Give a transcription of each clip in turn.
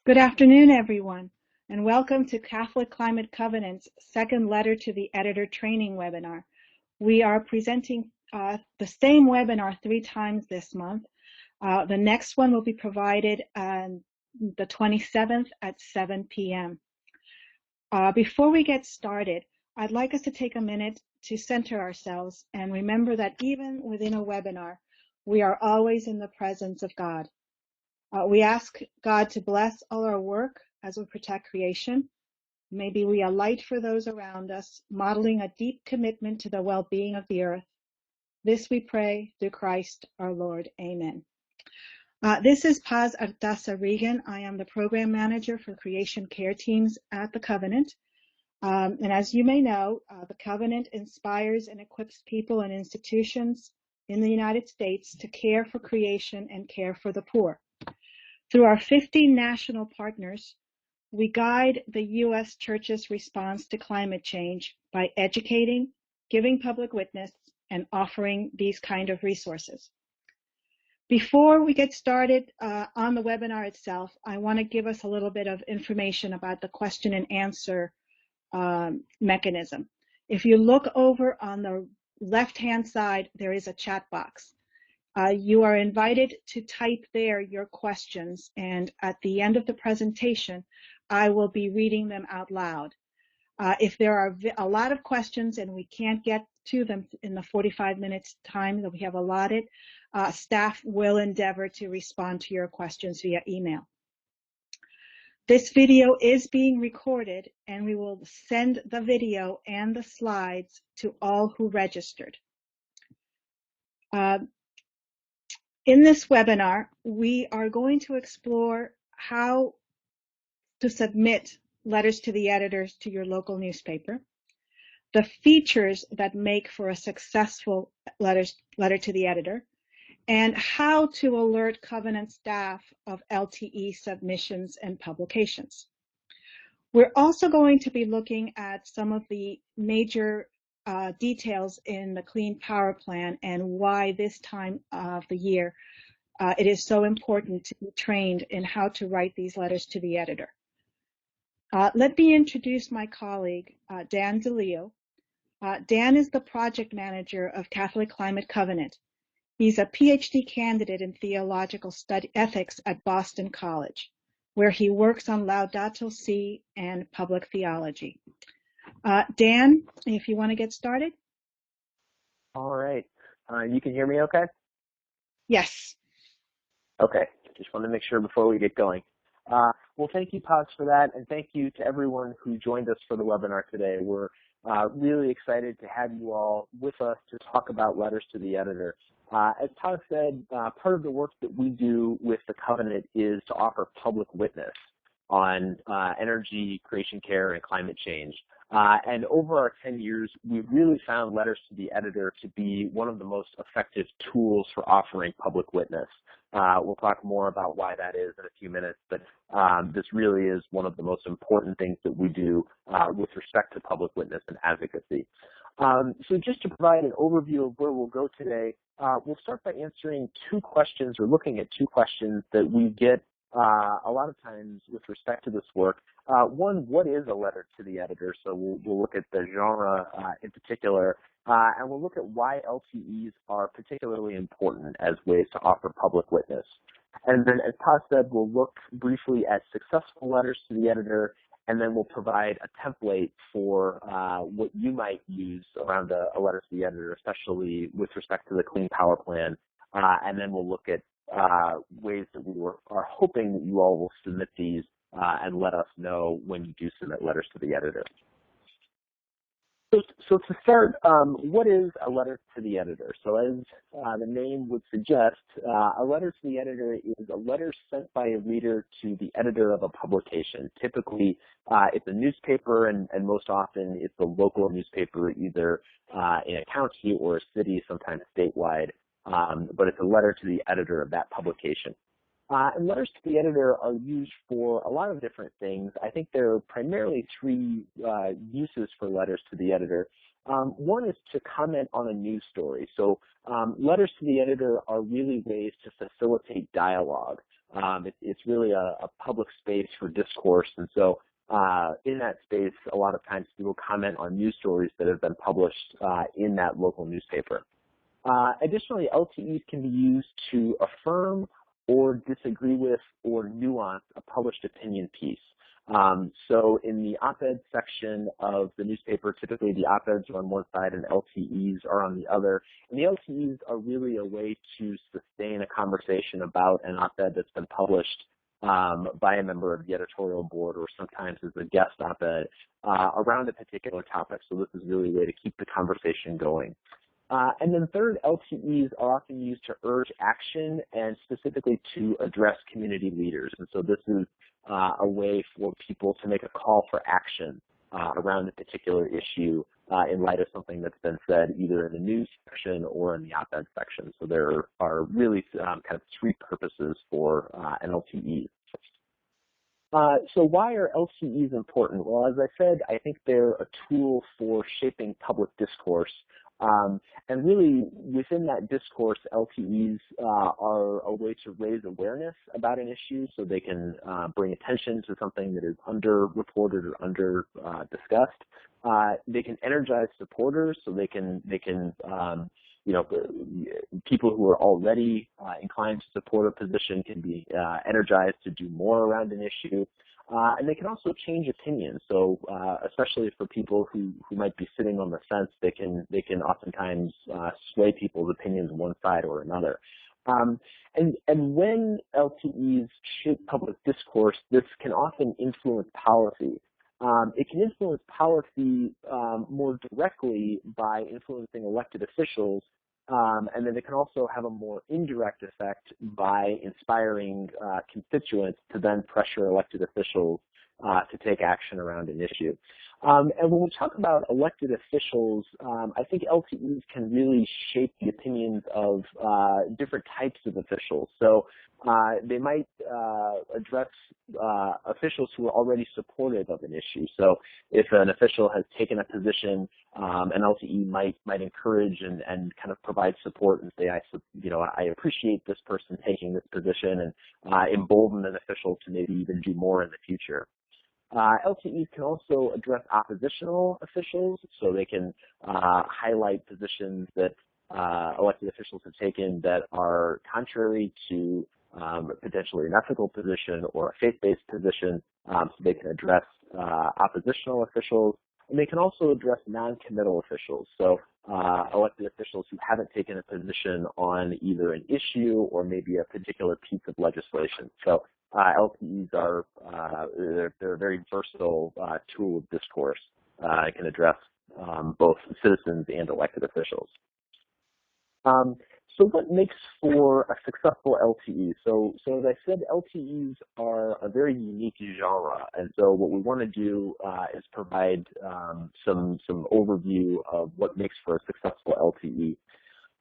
Good afternoon, everyone, and welcome to Catholic Climate Covenant's second Letter to the Editor training webinar. We are presenting the same webinar 3 times this month. The next one will be provided on the 27th at 7 p.m. Before we get started, I'd like us to take a minute to center ourselves and remember that even within a webinar, we are always in the presence of God. We ask God to bless all our work as we protect creation. May we be a light for those around us, modeling a deep commitment to the well-being of the earth. This we pray through Christ our Lord. Amen. This is Paz Artaza Regan. I am the program manager for creation care teams at the Covenant. And as you may know, the Covenant inspires and equips people and institutions in the United States to care for creation and care for the poor. Through our 15 national partners, we guide the U.S. Church's response to climate change by educating, giving public witness, and offering these kind of resources. Before we get started on the webinar itself, I want to give us a little bit of information about the question and answer mechanism. If you look over on the left-hand side, there is a chat box. You are invited to type there your questions, and at the end of the presentation, I will be reading them out loud. If there are a lot of questions and we can't get to them in the 45 minutes time that we have allotted, staff will endeavor to respond to your questions via email. This video is being recorded, and we will send the video and the slides to all who registered. In this webinar, we are going to explore how to submit letters to the editors to your local newspaper, the features that make for a successful letter to the editor, and how to alert Covenant staff of LTE submissions and publications. We're also going to be looking at some of the major details in the Clean Power Plan and why this time of the year it is so important to be trained in how to write these letters to the editor. Let me introduce my colleague, Dan DiLeo. Dan is the project manager of Catholic Climate Covenant. He's a PhD candidate in theological ethics at Boston College, where he works on Laudato Si and public theology. Dan, if you want to get started. All right. You can hear me okay? Yes. Okay. Just want to make sure before we get going. Well, thank you, Paz, for that, and thank you to everyone who joined us for the webinar today. We're really excited to have you all with us to talk about letters to the editor. As Paz said, part of the work that we do with the Covenant is to offer public witness on energy, creation care, and climate change. And over our 10 years, we've really found letters to the editor to be one of the most effective tools for offering public witness. We'll talk more about why that is in a few minutes, but this really is one of the most important things that we do with respect to public witness and advocacy. So just to provide an overview of where we'll go today, we'll start by answering two questions or looking at two questions that we get a lot of times with respect to this work. One, what is a letter to the editor? So we'll look at the genre in particular, and we'll look at why LTEs are particularly important as ways to offer public witness. And then, as Paz said, we'll look briefly at successful letters to the editor, and then we'll provide a template for what you might use around a letter to the editor, especially with respect to the Clean Power Plan. And then we'll look at ways that we are hoping that you all will submit these and let us know when you do submit letters to the editor. So to start, what is a letter to the editor? So as the name would suggest, a letter to the editor is a letter sent by a reader to the editor of a publication. Typically, it's a newspaper, and most often it's a local newspaper, either in a county or a city, sometimes statewide. But it's a letter to the editor of that publication. And letters to the editor are used for a lot of different things. I think there are primarily three uses for letters to the editor. One is to comment on a news story. So letters to the editor are really ways to facilitate dialogue. It's really a public space for discourse, and so in that space, a lot of times people comment on news stories that have been published in that local newspaper. Additionally, LTEs can be used to affirm or disagree with or nuance a published opinion piece. So in the op-ed section of the newspaper, typically the op-eds are on one side and LTEs are on the other. And the LTEs are really a way to sustain a conversation about an op-ed that's been published by a member of the editorial board or sometimes as a guest op-ed around a particular topic. So this is really a way to keep the conversation going. And then third, LTEs are often used to urge action and specifically to address community leaders. And so this is a way for people to make a call for action around a particular issue in light of something that's been said either in the news section or in the op-ed section. So there are really kind of three purposes for an LTE. So why are LTEs important? Well, as I said, I think they're a tool for shaping public discourse. And really, within that discourse, LTEs are a way to raise awareness about an issue so they can bring attention to something that is underreported or under discussed. They can energize supporters so they can you know, people who are already inclined to support a position can be energized to do more around an issue. And they can also change opinions. So especially for people who might be sitting on the fence, they can oftentimes sway people's opinions one side or another. And when LTEs shape public discourse, this can often influence policy. It can influence policy more directly by influencing elected officials, and then it can also have a more indirect effect by inspiring constituents to then pressure elected officials to take action around an issue. And when we talk about elected officials, I think LTEs can really shape the opinions of different types of officials. So they might address officials who are already supportive of an issue. So if an official has taken a position, an LTE might encourage and kind of provide support and say, I appreciate this person taking this position, and embolden an official to maybe even do more in the future. LTEs can also address oppositional officials, so they can highlight positions that elected officials have taken that are contrary to potentially an ethical position or a faith-based position, so they can address oppositional officials. And they can also address non-committal officials, so elected officials who haven't taken a position on either an issue or maybe a particular piece of legislation. So LTEs are they're a very versatile tool of discourse. It can address both citizens and elected officials. So what makes for a successful LTE? So as I said, LTEs are a very unique genre, and so what we want to do is provide some overview of what makes for a successful LTE.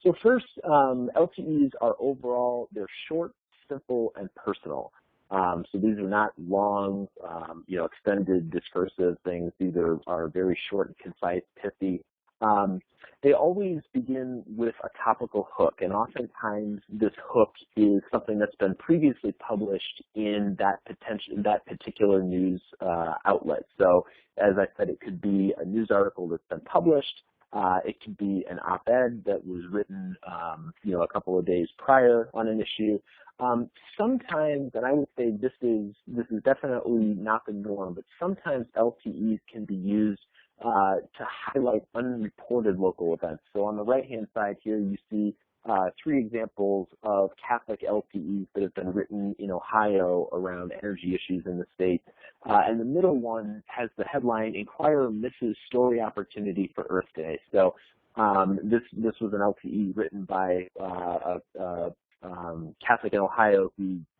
So first, LTEs are overall, they're short, simple, and personal. So these are not long, extended discursive things. These are very short and concise, pithy. They always begin with a topical hook, and oftentimes this hook is something that's been previously published in that particular news outlet. So as I said, it could be a news article that's been published. It could be an op-ed that was written, a couple of days prior on an issue. Sometimes, and I would say this is definitely not the norm, but sometimes LTEs can be used to highlight unreported local events. So on the right-hand side here, you see 3 examples of Catholic LTEs that have been written in Ohio around energy issues in the state. And the middle one has the headline, "Inquirer Misses Story Opportunity for Earth Day." So this was an LTE written by a Catholic in Ohio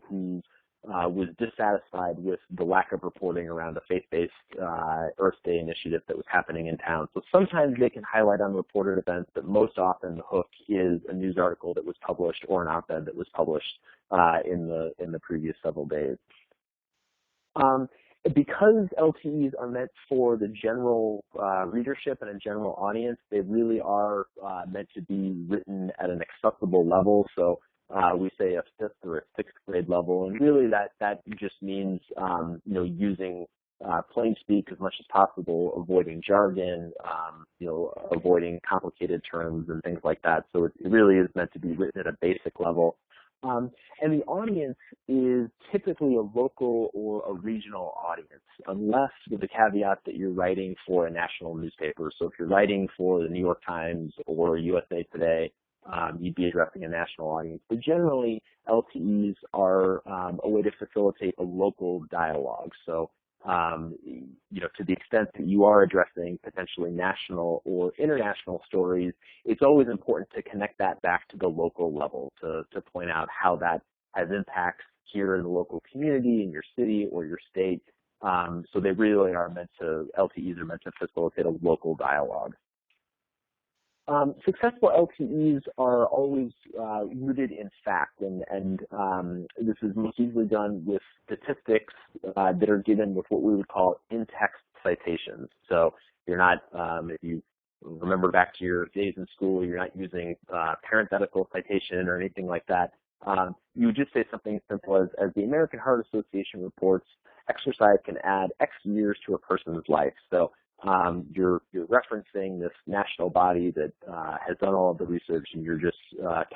who was dissatisfied with the lack of reporting around a faith-based Earth Day initiative that was happening in town. So sometimes they can highlight unreported events, but most often the hook is a news article that was published or an op-ed that was published in the previous several days. Because LTEs are meant for the general readership and a general audience, they really are meant to be written at an accessible level. So we say a 5th or a 6th grade level, and really that just means using plain speak as much as possible, avoiding jargon, avoiding complicated terms and things like that. So it really is meant to be written at a basic level. And the audience is typically a local or a regional audience, unless with the caveat that you're writing for a national newspaper. So if you're writing for the New York Times or USA Today, you'd be addressing a national audience. But generally, LTEs are a way to facilitate a local dialogue. So to the extent that you are addressing potentially national or international stories, it's always important to connect that back to the local level to point out how that has impacts here in the local community, in your city or your state. So they really are LTEs are meant to facilitate a local dialogue. Successful LTEs are always rooted in fact, and this is most easily done with statistics that are given with what we would call in-text citations. So you're not, if you remember back to your days in school, you're not using parenthetical citation or anything like that. You would just say something as simple as the American Heart Association reports, exercise can add X years to a person's life. So you're referencing this national body that has done all of the research, and you're just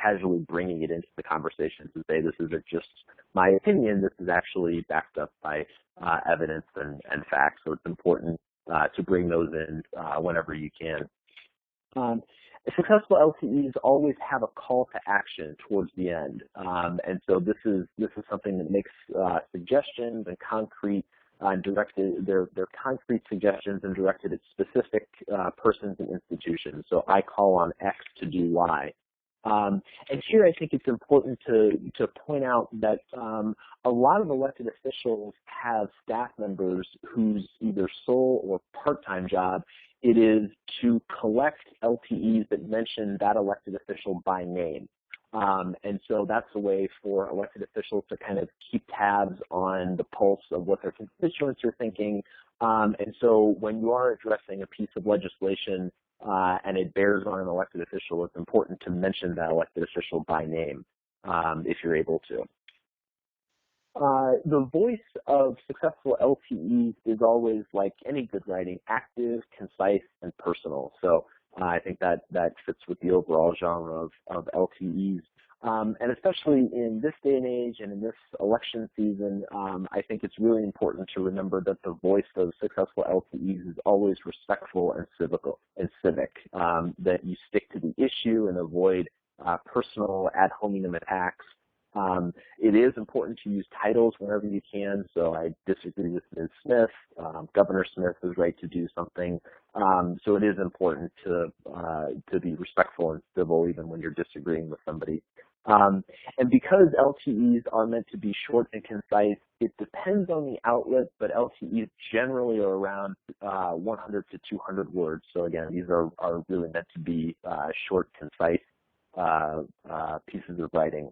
casually bringing it into the conversation to say this isn't just my opinion, this is actually backed up by evidence and facts. So it's important to bring those in whenever you can. Successful LTEs always have a call to action towards the end, and so this is something that makes suggestions and concrete they're concrete suggestions and directed at specific persons and institutions. So I call on X to do Y. And here I think it's important to point out that a lot of elected officials have staff members whose either sole or part-time job it is to collect LTEs that mention that elected official by name. And so that's a way for elected officials to kind of keep tabs on the pulse of what their constituents are thinking. And so when you are addressing a piece of legislation and it bears on an elected official, it's important to mention that elected official by name if you're able to. The voice of successful LTEs is always, like any good writing, active, concise, and personal. So I think that fits with the overall genre of LTEs. And especially in this day and age and in this election season, I think it's really important to remember that the voice of successful LTEs is always respectful and civic, that you stick to the issue and avoid personal ad hominem attacks. It is important to use titles whenever you can. So I disagree with Ms. Smith. Governor Smith is right to do something. So it is important to be respectful and civil even when you're disagreeing with somebody. And because LTEs are meant to be short and concise, it depends on the outlet, but LTEs generally are around 100 to 200 words. So again, these are really meant to be short, concise pieces of writing.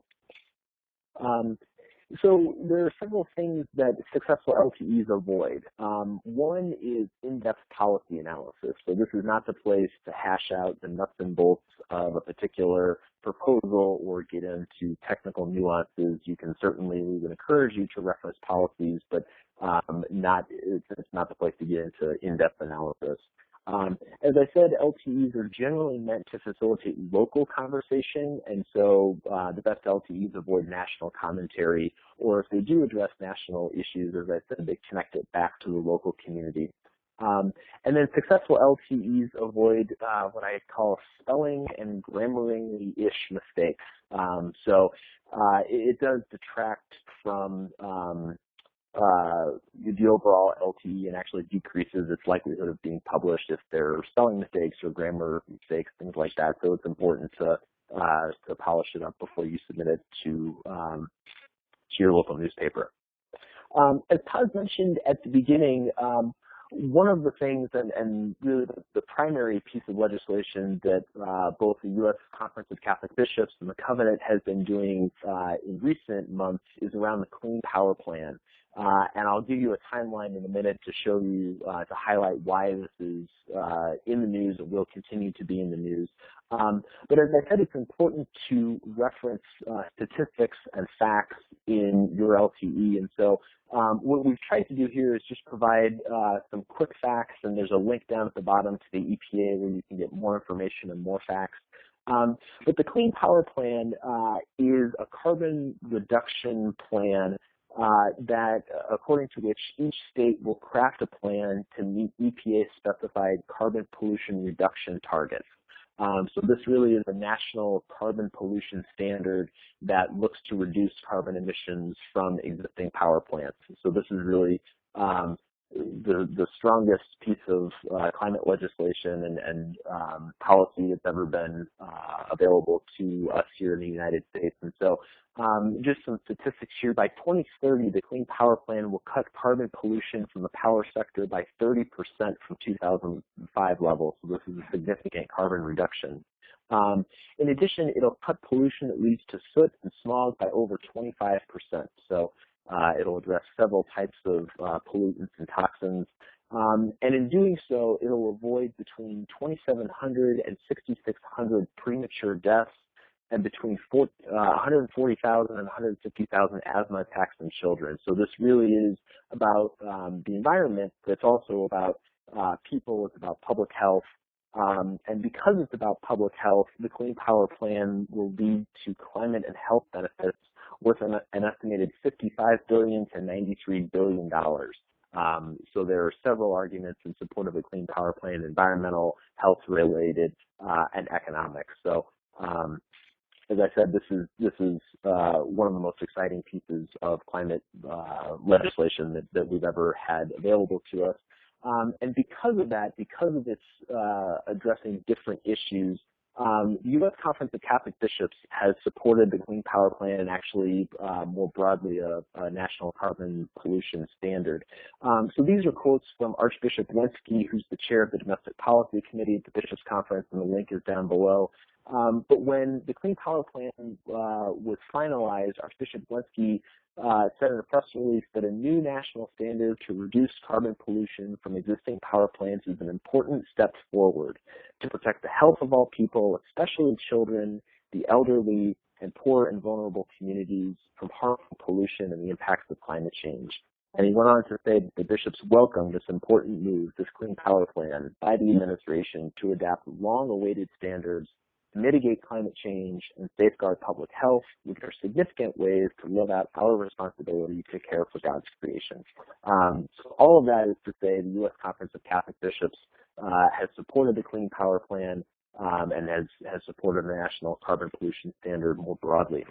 So there are several things that successful LTEs avoid. One is in-depth policy analysis. So this is not the place to hash out the nuts and bolts of a particular proposal or get into technical nuances. We would encourage you to reference policies, but it's not the place to get into in-depth analysis. As I said, LTEs are generally meant to facilitate local conversation, and so the best LTEs avoid national commentary, or if they do address national issues, as I said, they connect it back to the local community. And then successful LTEs avoid what I call spelling and grammaringly-ish mistakes. So it does detract from the overall LTE and actually decreases its likelihood of being published if there are spelling mistakes or grammar mistakes, things like that. So it's important to polish it up before you submit it to your local newspaper. As Todd mentioned at the beginning, one of the things, and really the primary piece of legislation that both the U.S. Conference of Catholic Bishops and the Covenant has been doing in recent months is around the Clean Power Plan. And I'll give you a timeline in a minute to show you, to highlight why this is in the news and will continue to be in the news. But as I said, it's important to reference statistics and facts in your LTE. And so what we've tried to do here is just provide some quick facts, and there's a link down at the bottom to the EPA where you can get more information and more facts. But the Clean Power Plan is a carbon reduction plan that, according to which each state will craft a plan to meet EPA-specified carbon pollution reduction targets. So this really is a national carbon pollution standard that looks to reduce carbon emissions from existing power plants. So this is really the strongest piece of climate legislation and policy that's ever been available to us here in the United States. And so just some statistics here. By 2030, the Clean Power Plan will cut carbon pollution from the power sector by 30% from 2005 levels. So this is a significant carbon reduction. In addition, it'll cut pollution that leads to soot and smog by over 25%. So it'll address several types of pollutants and toxins. And in doing so, it'll avoid between 2,700 and 6,600 premature deaths and between 140,000 and 150,000 asthma attacks in children. So this really is about the environment, but it's also about people. It's about public health. And because it's about public health, the Clean Power Plan will lead to climate and health benefits worth an estimated $55 billion to $93 billion. So there are several arguments in support of the Clean Power Plan: environmental, health-related, and economic. So as I said, this is one of the most exciting pieces of climate legislation that we've ever had available to us. And because of that, because of its addressing different issues, the U.S. Conference of Catholic Bishops has supported the Clean Power Plan and actually more broadly a national carbon pollution standard. So these are quotes from Archbishop Wenski, who's the chair of the Domestic Policy Committee at the Bishops' Conference, and the link is down below. But when the Clean Power Plan was finalized, Archbishop Wenski said in a press release that a new national standard to reduce carbon pollution from existing power plants is an important step forward to protect the health of all people, especially children, the elderly, and poor and vulnerable communities from harmful pollution and the impacts of climate change. And he went on to say that the bishops welcome this important move, this Clean Power Plan, by the administration to adapt long-awaited standards to mitigate climate change and safeguard public health, which are significant ways to live out our responsibility to care for God's creation. So all of that is to say the U.S. Conference of Catholic Bishops has supported the Clean Power Plan and has supported the National Carbon Pollution Standard more broadly.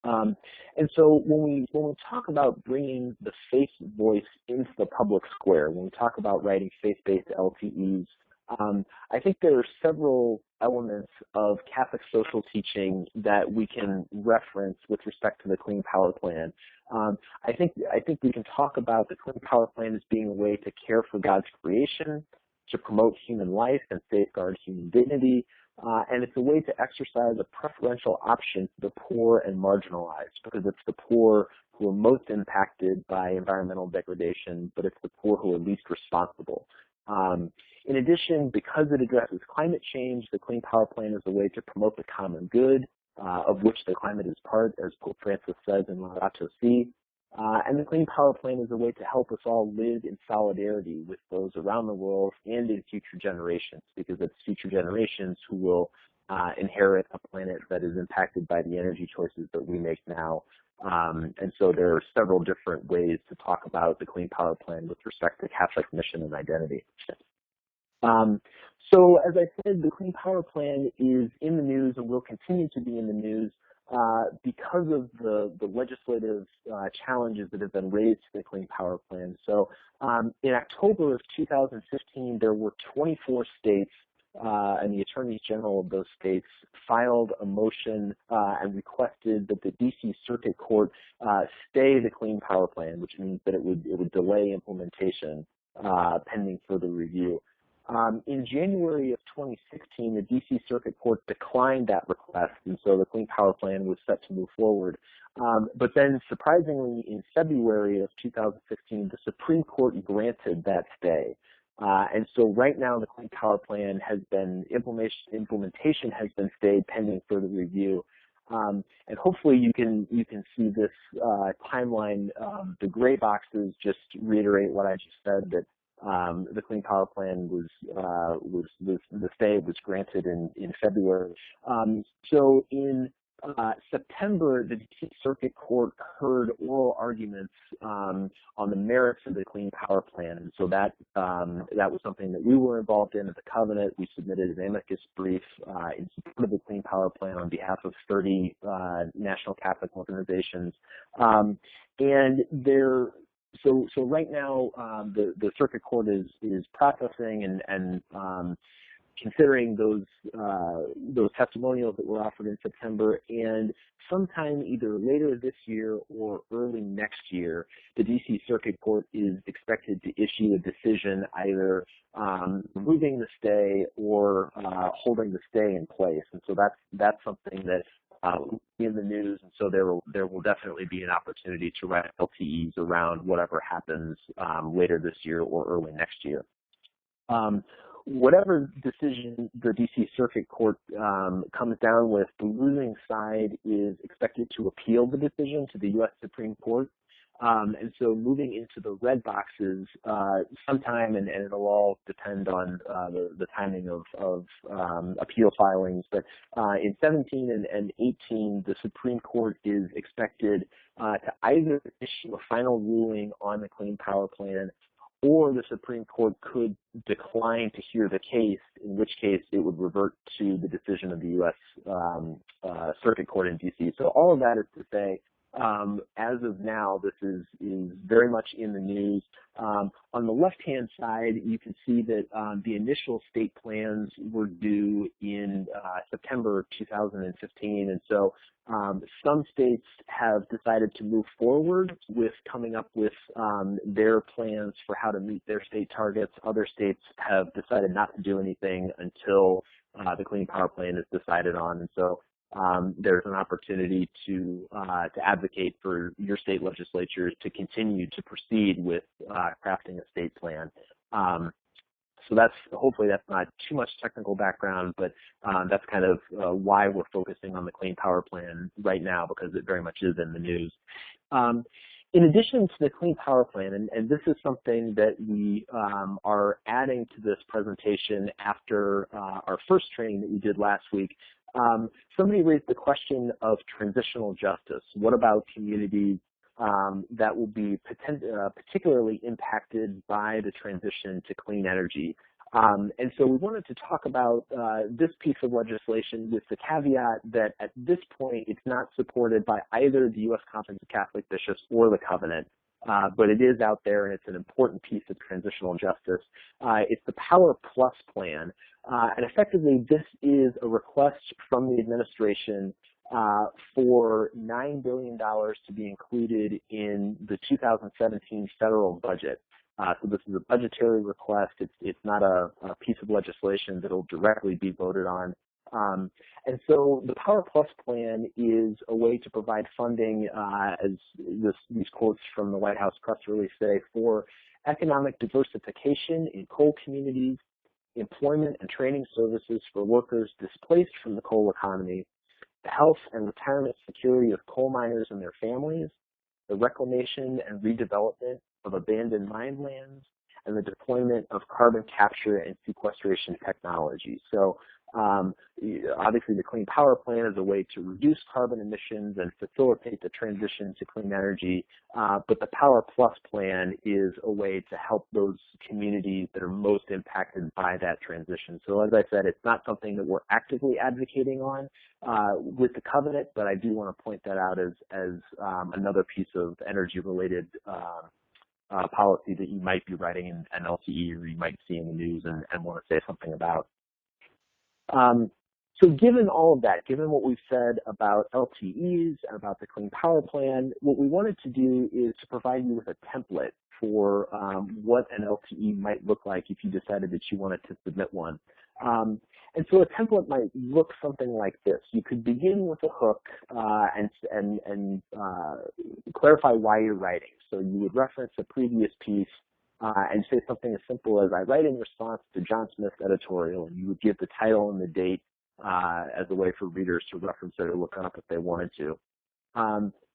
And so when we talk about bringing the faith voice into the public square, when we talk about writing faith-based LTEs, I think there are several elements of Catholic social teaching that we can reference with respect to the Clean Power Plan. I think we can talk about the Clean Power Plan as being a way to care for God's creation, to promote human life and safeguard human dignity, and it's a way to exercise a preferential option to the poor and marginalized, because it's the poor who are most impacted by environmental degradation, but it's the poor who are least responsible. In addition, because it addresses climate change, the Clean Power Plan is a way to promote the common good, of which the climate is part, as Pope Francis says in Laudato Si. And the Clean Power Plan is a way to help us all live in solidarity with those around the world and in future generations, because it's future generations who will inherit a planet that is impacted by the energy choices that we make now. And so there are several different ways to talk about the Clean Power Plan with respect to Catholic mission and identity. So as I said, the Clean Power Plan is in the news and will continue to be in the news because of the legislative challenges that have been raised to the Clean Power Plan. So in October of 2015, there were 24 states and the attorneys general of those states filed a motion and requested that the D.C. Circuit Court stay the Clean Power Plan, which means that it would delay implementation pending further review. In January of 2016, the D.C. Circuit Court declined that request, and so the Clean Power Plan was set to move forward. But then, surprisingly, in February of 2016, the Supreme Court granted that stay. And so right now, the Clean Power Plan has been, implementation has been stayed pending further review. And hopefully you can see this timeline. The gray boxes just reiterate what I just said, that the Clean Power Plan the stay was granted in February. So in September, the D.C. Circuit Court heard oral arguments on the merits of the Clean Power Plan, and so that was something that we were involved in at the Covenant. We submitted an amicus brief in support of the Clean Power Plan on behalf of 30 national Catholic organizations, So right now, the Circuit Court is processing and considering those testimonials that were offered in September, and sometime either later this year or early next year, the D.C. Circuit Court is expected to issue a decision either removing the stay or holding the stay in place. And so that's something that in the news, and so there will definitely be an opportunity to write LTEs around whatever happens later this year or early next year. Whatever decision the D.C. Circuit Court comes down with, the losing side is expected to appeal the decision to the U.S. Supreme Court. And so moving into the red boxes sometime, and it'll all depend on the timing of appeal filings, but in 17 and 18, the Supreme Court is expected to either issue a final ruling on the Clean Power Plan, or the Supreme Court could decline to hear the case, in which case it would revert to the decision of the U.S. Circuit Court in D.C. So all of that is to say, as of now, this is very much in the news. On the left-hand side, you can see that the initial state plans were due in September 2015, and so some states have decided to move forward with coming up with their plans for how to meet their state targets. Other states have decided not to do anything until the Clean Power Plan is decided on, and so there's an opportunity to advocate for your state legislatures to continue to proceed with crafting a state plan. So hopefully that's not too much technical background, but that's kind of why we're focusing on the Clean Power Plan right now, because it very much is in the news. In addition to the Clean Power Plan, and this is something that we are adding to this presentation after our first training that we did last week, somebody raised the question of transitional justice. What about communities that will be particularly impacted by the transition to clean energy? And so we wanted to talk about this piece of legislation with the caveat that at this point it's not supported by either the U.S. Conference of Catholic Bishops or the Covenant. But it is out there, and it's an important piece of transitional justice. It's the Power Plus plan, and effectively this is a request from the administration for $9 billion to be included in the 2017 federal budget. So this is a budgetary request. It's not a piece of legislation that will directly be voted on. And so the Power Plus plan is a way to provide funding, as these quotes from the White House press release say, for economic diversification in coal communities, employment and training services for workers displaced from the coal economy, the health and retirement security of coal miners and their families, the reclamation and redevelopment of abandoned mine lands, and the deployment of carbon capture and sequestration technology. So obviously the Clean Power Plan is a way to reduce carbon emissions and facilitate the transition to clean energy, but the Power Plus plan is a way to help those communities that are most impacted by that transition. So as I said, it's not something that we're actively advocating on with the Covenant, but I do want to point that out as another piece of energy-related policy that you might be writing in an LTE or you might see in the news and want to say something about. So given all of that, given what we've said about LTEs and about the Clean Power Plan, what we wanted to do is to provide you with a template for what an LTE might look like if you decided that you wanted to submit one. And so a template might look something like this. You could begin with a hook and clarify why you're writing. So you would reference a previous piece and say something as simple as, I write in response to John Smith's editorial, and you would give the title and the date as a way for readers to reference it or look it up if they wanted to.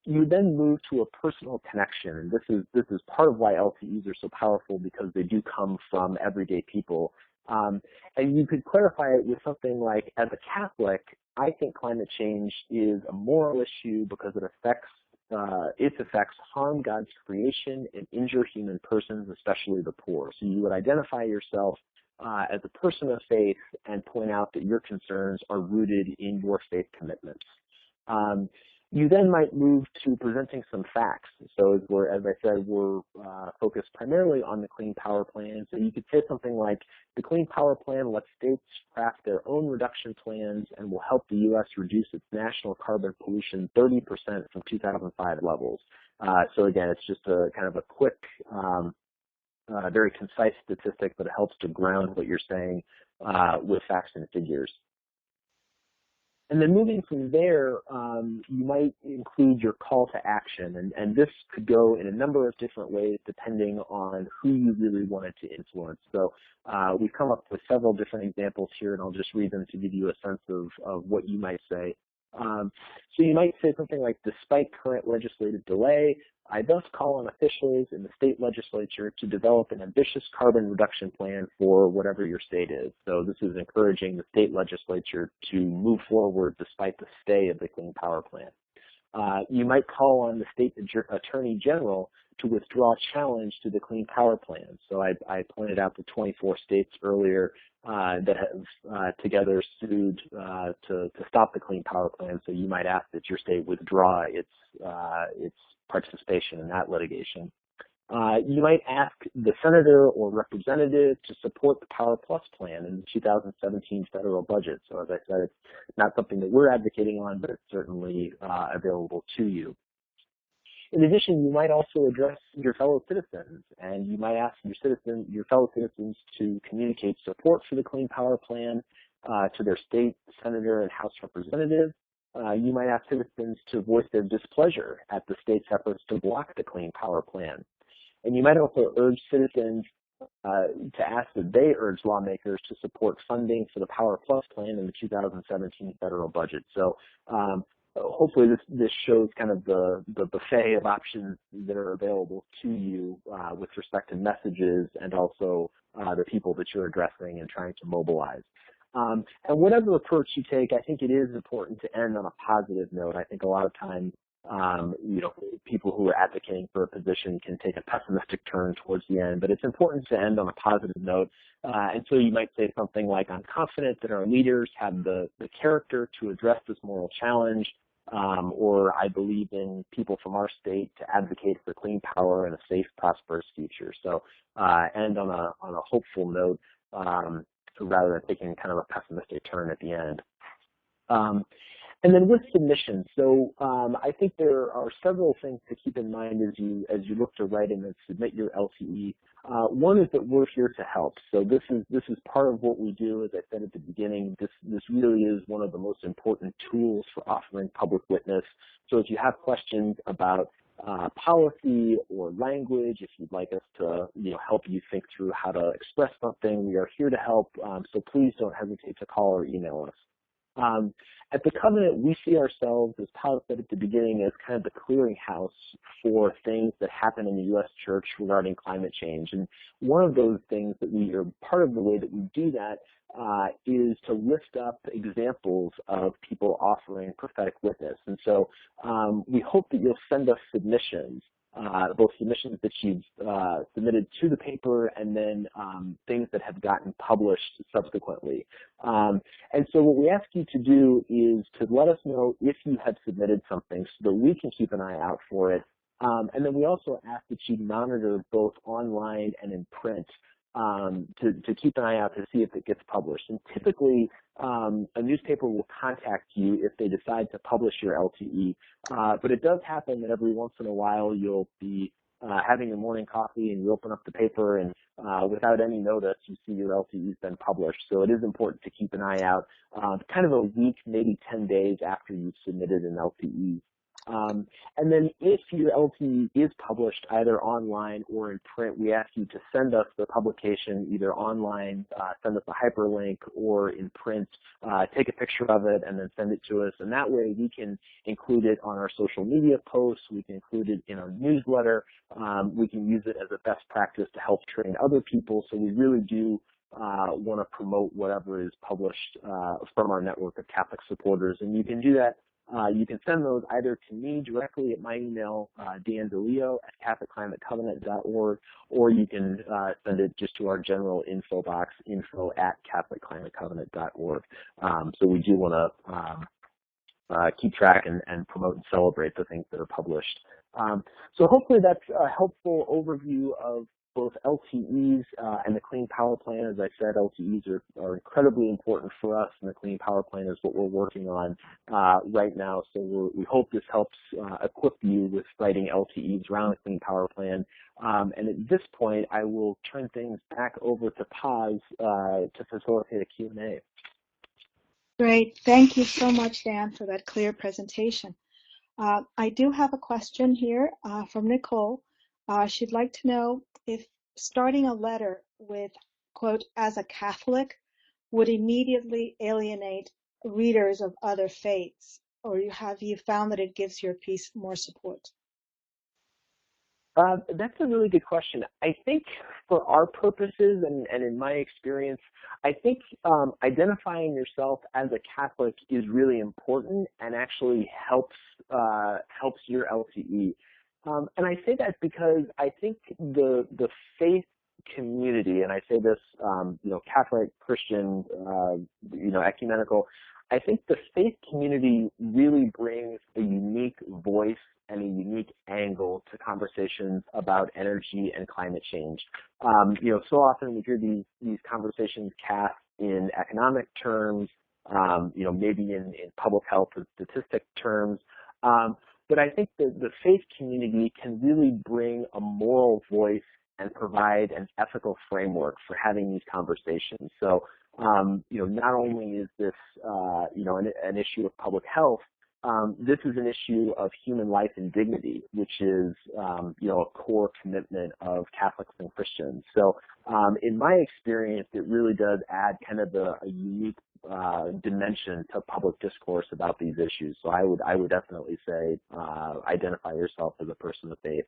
You then move to a personal connection, and this is part of why LTEs are so powerful, because they do come from everyday people. And you could clarify it with something like, as a Catholic, I think climate change is a moral issue because its effects harm God's creation and injure human persons, especially the poor. So you would identify yourself as a person of faith and point out that your concerns are rooted in your faith commitments. You then might move to presenting some facts. So as I said, we're focused primarily on the Clean Power Plan. So you could say something like, the Clean Power Plan lets states craft their own reduction plans and will help the U.S. reduce its national carbon pollution 30% from 2005 levels. So again, it's just a kind of a quick, very concise statistic, but it helps to ground what you're saying with facts and figures. And then moving from there, you might include your call to action, and this could go in a number of different ways depending on who you really wanted to influence. So we've come up with several different examples here, and I'll just read them to give you a sense of what you might say. So you might say something like, despite current legislative delay, I thus call on officials in the state legislature to develop an ambitious carbon reduction plan for whatever your state is. So this is encouraging the state legislature to move forward despite the stay of the Clean Power Plan. You might call on the state attorney general to withdraw challenge to the Clean Power Plan. So I pointed out the 24 states earlier that have together sued to stop the Clean Power Plan. So you might ask that your state withdraw its participation in that litigation. You might ask the senator or representative to support the Power Plus plan in the 2017 federal budget. So as I said, it's not something that we're advocating on, but it's certainly available to you. In addition, you might also address your fellow citizens, and you might ask your fellow citizens to communicate support for the Clean Power Plan to their state senator and House representative. You might ask citizens to voice their displeasure at the state's efforts to block the Clean Power Plan. And you might also urge citizens to ask that they urge lawmakers to support funding for the Power Plus plan in the 2017 federal budget. So hopefully this shows kind of the buffet of options that are available to you with respect to messages and also the people that you're addressing and trying to mobilize. And whatever approach you take, I think it is important to end on a positive note. I think a lot of times, people who are advocating for a position can take a pessimistic turn towards the end, but it's important to end on a positive note. And so you might say something like, I'm confident that our leaders have the character to address this moral challenge, or I believe in people from our state to advocate for clean power and a safe, prosperous future. So end on a hopeful note rather than taking kind of a pessimistic turn at the end. And then with submissions, so I think there are several things to keep in mind as you look to write and submit your LTE. One is that we're here to help. So this is part of what we do. As I said at the beginning, this really is one of the most important tools for offering public witness. So if you have questions about policy or language, if you'd like us to help you think through how to express something, we are here to help. So please don't hesitate to call or email us. At the Covenant, we see ourselves, as Paul said at the beginning, as kind of the clearinghouse for things that happen in the U.S. church regarding climate change. And one of those things that we are, part of the way that we do that is to lift up examples of people offering prophetic witness. And so we hope that you'll send us submissions, both submissions that you've submitted to the paper and then things that have gotten published subsequently. And so what we ask you to do is to let us know if you have submitted something so that we can keep an eye out for it. And then we also ask that you monitor both online and in print to keep an eye out to see if it gets published. And typically, a newspaper will contact you if they decide to publish your LTE. But it does happen that every once in a while you'll be having your morning coffee and you open up the paper and without any notice you see your LTE's been published. So it is important to keep an eye out kind of a week, maybe 10 days after you've submitted an LTE. And then if your LTE is published either online or in print, we ask you to send us the publication either online, send us a hyperlink, or in print, take a picture of it and then send it to us. And that way we can include it on our social media posts, we can include it in our newsletter, we can use it as a best practice to help train other people. So we really do want to promote whatever is published from our network of Catholic supporters. And you can do that. You can send those either to me directly at my email, DiLeo@CatholicClimateCovenant.org, or you can send it just to our general info box, info@CatholicClimateCovenant.org. So we do want to keep track and promote and celebrate the things that are published. So hopefully that's a helpful overview of both LTEs and the Clean Power Plan. As I said, LTEs are incredibly important for us, and the Clean Power Plan is what we're working on right now. So we hope this helps equip you with writing LTEs around the Clean Power Plan. And at this point, I will turn things back over to Paz to facilitate a Q&A. Great. Thank you so much, Dan, for that clear presentation. I do have a question here from Nicole. She'd like to know if starting a letter with, quote, as a Catholic would immediately alienate readers of other faiths, or have you found that it gives your piece more support? That's a really good question. I think for our purposes and in my experience, I think identifying yourself as a Catholic is really important and actually helps your LTE. And I say that because I think the faith community, and I say this, Catholic, Christian, ecumenical, I think the faith community really brings a unique voice and a unique angle to conversations about energy and climate change. So often we hear these conversations cast in economic terms, maybe in public health and statistic terms. But I think that the faith community can really bring a moral voice and provide an ethical framework for having these conversations. So, not only is this, an issue of public health, this is an issue of human life and dignity, which is, a core commitment of Catholics and Christians. So, in my experience, it really does add kind of a unique dimension to public discourse about these issues. So I would definitely say identify yourself as a person of faith.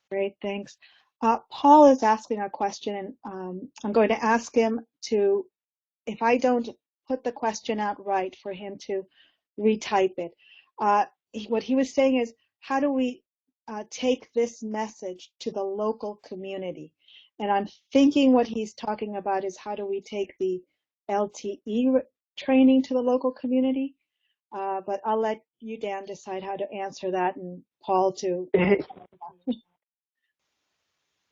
Great, thanks. Paul is asking a question, and I'm going to ask him to, if I don't put the question out right, for him to retype it. What he was saying is, how do we take this message to the local community? And I'm thinking what he's talking about is, how do we take the LTE training to the local community? But I'll let you, Dan, decide how to answer that, and Paul to.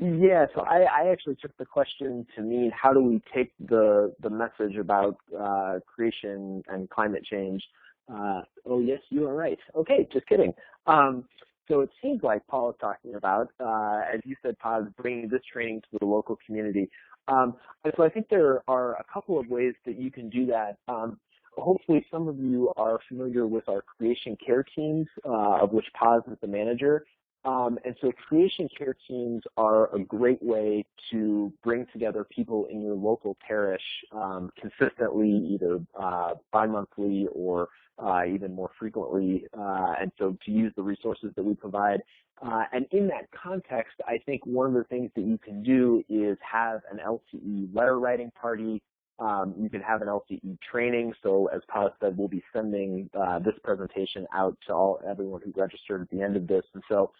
Yeah, so I actually took the question to mean, how do we take the message about creation and climate change? Oh, yes, you are right. Okay, just kidding. So it seems like Paul is talking about, as you said, Paz, bringing this training to the local community. And so I think there are a couple of ways that you can do that. Hopefully some of you are familiar with our creation care teams, of which Paz is the manager. And so creation care teams are a great way to bring together people in your local parish consistently, either bi-monthly or even more frequently, and so to use the resources that we provide. And in that context, I think one of the things that you can do is have an LTE letter writing party. You can have an LTE training. So as Paz said, we'll be sending this presentation out to everyone who registered at the end of this. And so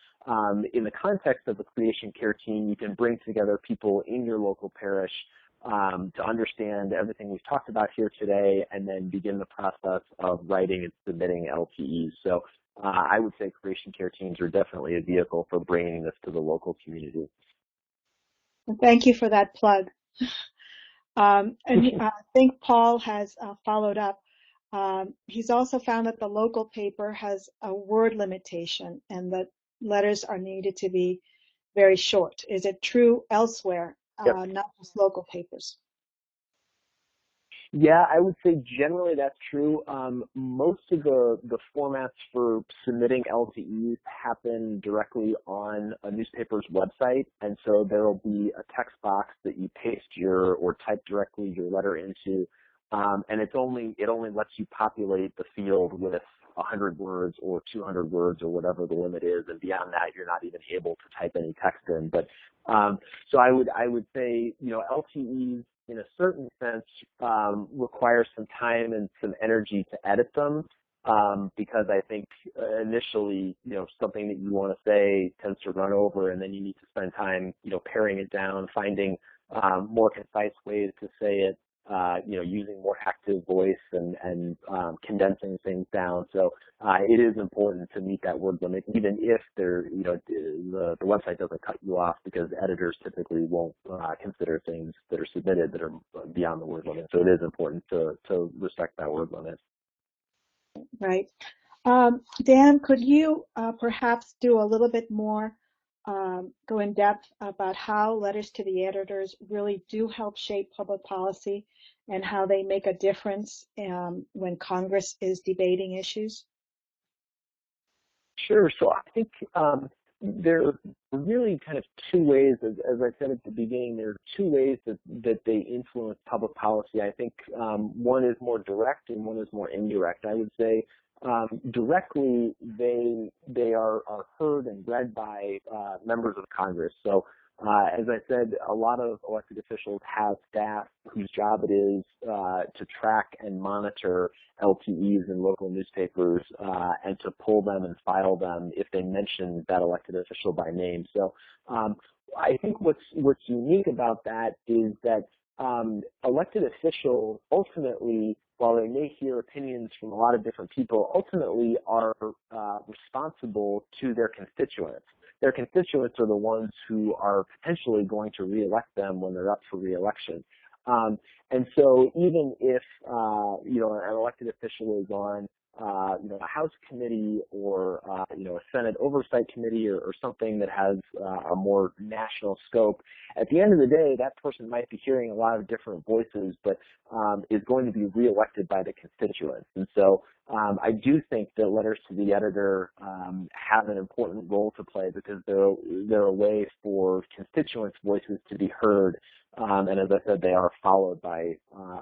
in the context of the creation care team, you can bring together people in your local parish to understand everything we've talked about here today, and then begin the process of writing and submitting LTEs. So I would say creation care teams are definitely a vehicle for bringing this to the local community. Thank you for that plug. And I think Paul has followed up. He's also found that the local paper has a word limitation and that letters are needed to be very short. Is it true elsewhere, Yep. not just local papers? Yeah, I would say generally that's true. Most of the formats for submitting LTEs happen directly on a newspaper's website, and so there will be a text box that you paste or type directly your letter into, and it only lets you populate the field with 100 words or 200 words or whatever the limit is, and beyond that, you're not even able to type any text in. But so I would say, LTEs in a certain sense require some time and some energy to edit them, because I think initially, something that you want to say tends to run over, and then you need to spend time, paring it down, finding more concise ways to say it, using more active voice and condensing things down. So it is important to meet that word limit, even if the website doesn't cut you off, because editors typically won't consider things that are submitted that are beyond the word limit. So it is important to respect that word limit. Right. Dan, could you perhaps do a little bit more, go in depth about how letters to the editors really do help shape public policy and how they make a difference when Congress is debating issues? Sure. So I think there are really kind of two ways, as I said at the beginning, there are two ways that they influence public policy. I think one is more direct and one is more indirect. I would say directly they are heard and read by members of Congress. So as I said, a lot of elected officials have staff whose job it is to track and monitor LTEs in local newspapers and to pull them and file them if they mention that elected official by name. So I think what's unique about that is that elected officials ultimately, while they may hear opinions from a lot of different people, ultimately are responsible to their constituents. Their constituents are the ones who are potentially going to reelect them when they're up for reelection. And so even if, an elected official is on, a House committee or, a Senate oversight committee or something that has a more national scope, at the end of the day, that person might be hearing a lot of different voices, but is going to be reelected by the constituents. And so I do think that letters to the editor have an important role to play, because they're a way for constituents' voices to be heard. And as I said, they are followed by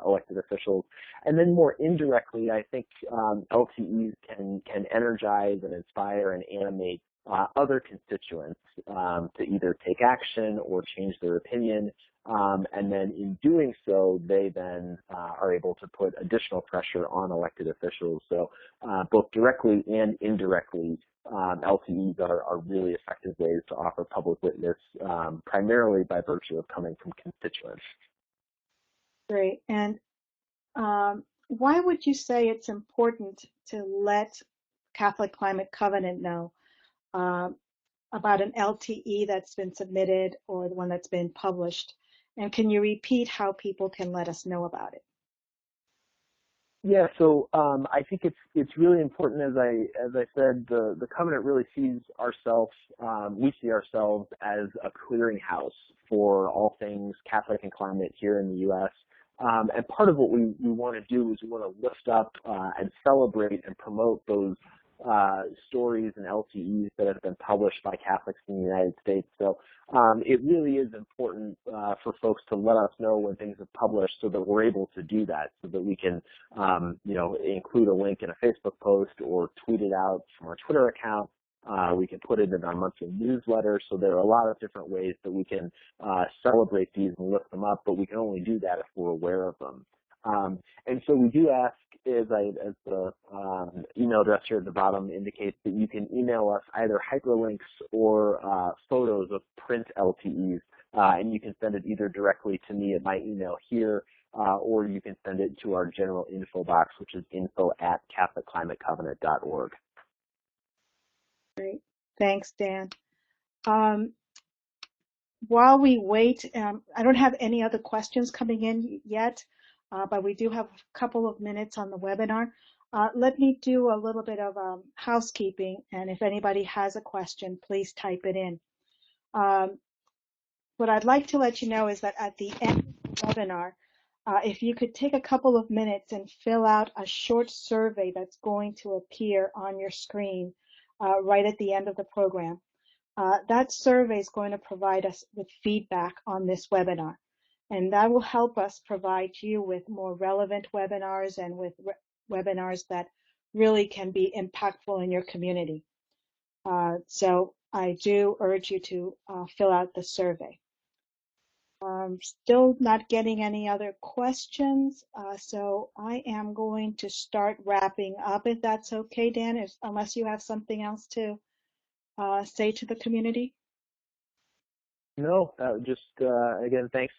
elected officials. And then more indirectly, I think LTEs can energize and inspire and animate other constituents to either take action or change their opinion. And then in doing so, they then are able to put additional pressure on elected officials. So both directly and indirectly, LTEs are really effective ways to offer public witness, primarily by virtue of coming from constituents. Great. And why would you say it's important to let Catholic Climate Covenant know about an LTE that's been submitted or the one that's been published? And can you repeat how people can let us know about it? Yeah, so I think it's really important. As I said, the covenant really sees ourselves. We see ourselves as a clearinghouse for all things Catholic and climate here in the U.S. And part of what we want to do is we want to lift up and celebrate and promote those stories and LTEs that have been published by Catholics in the United States. So it really is important for folks to let us know when things are published, so that we're able to do that, so that we can, include a link in a Facebook post or tweet it out from our Twitter account. We can put it in our monthly newsletter. So there are a lot of different ways that we can celebrate these and lift them up, but we can only do that if we're aware of them. And so we do ask, as the email address here at the bottom indicates, that you can email us either hyperlinks or photos of print LTEs, and you can send it either directly to me at my email here, or you can send it to our general info box, which is info@catholicclimatecovenant.org. Great. Thanks, Dan. Um, while we wait, I don't have any other questions coming in yet, but we do have a couple of minutes on the webinar. Let me do a little bit of housekeeping, and if anybody has a question, please type it in. What I'd like to let you know is that at the end of the webinar, if you could take a couple of minutes and fill out a short survey that's going to appear on your screen right at the end of the program. That survey is going to provide us with feedback on this webinar, and that will help us provide you with more relevant webinars and with webinars that really can be impactful in your community. So I do urge you to fill out the survey. I'm still not getting any other questions, so I am going to start wrapping up, if that's okay, Dan, unless you have something else to say to the community. No, just again, thanks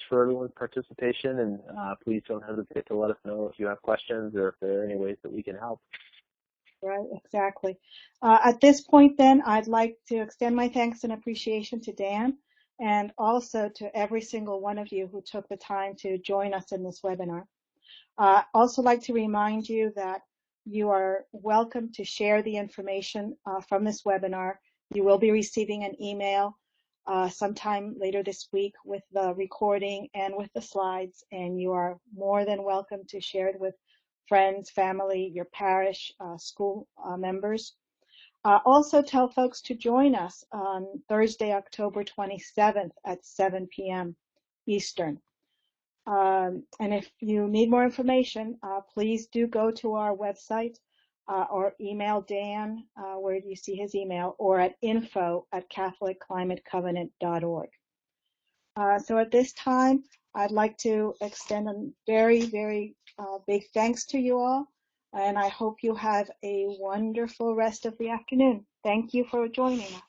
for everyone's participation, and please don't hesitate to let us know if you have questions or if there are any ways that we can help. Right, exactly. At this point, then, I'd like to extend my thanks and appreciation to Dan, and also to every single one of you who took the time to join us in this webinar. Also like to remind you that you are welcome to share the information from this webinar. You will be receiving an email sometime later this week with the recording and with the slides, and you are more than welcome to share it with friends, family, your parish, school members. Also tell folks to join us on Thursday, October 27th at 7 p.m. Eastern. And if you need more information, please do go to our website or email Dan, where you see his email, or at info@catholicclimatecovenant.org. So at this time, I'd like to extend a very, very big thanks to you all, and I hope you have a wonderful rest of the afternoon. Thank you for joining us.